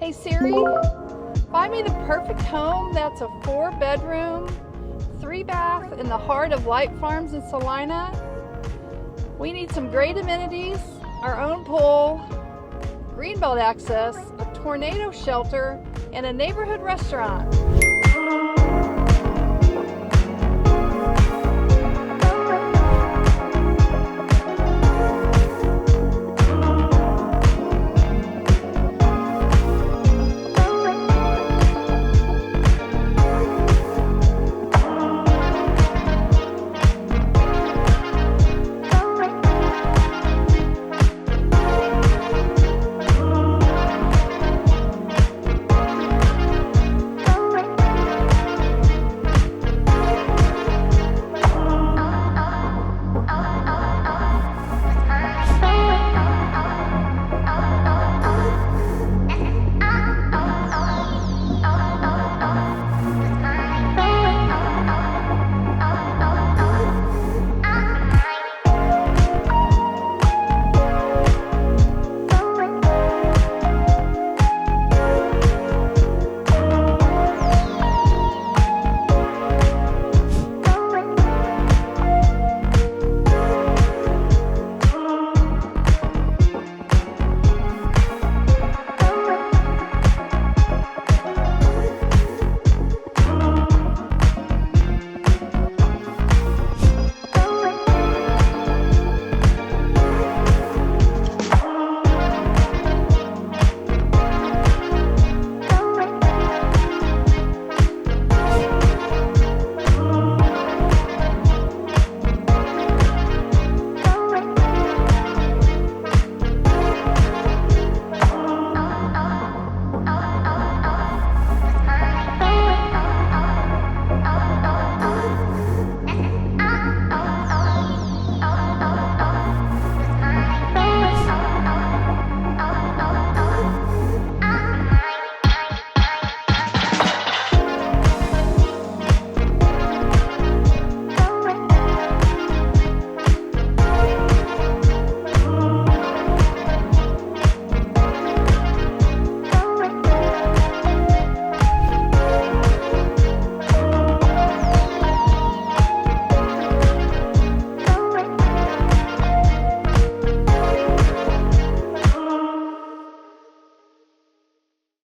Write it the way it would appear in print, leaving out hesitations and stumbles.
Hey Siri, find me the perfect home that's a 4-bedroom, 3-bath in the heart of Light Farms in Celina. We need some great amenities, our own pool, greenbelt access, a tornado shelter, and a neighborhood restaurant.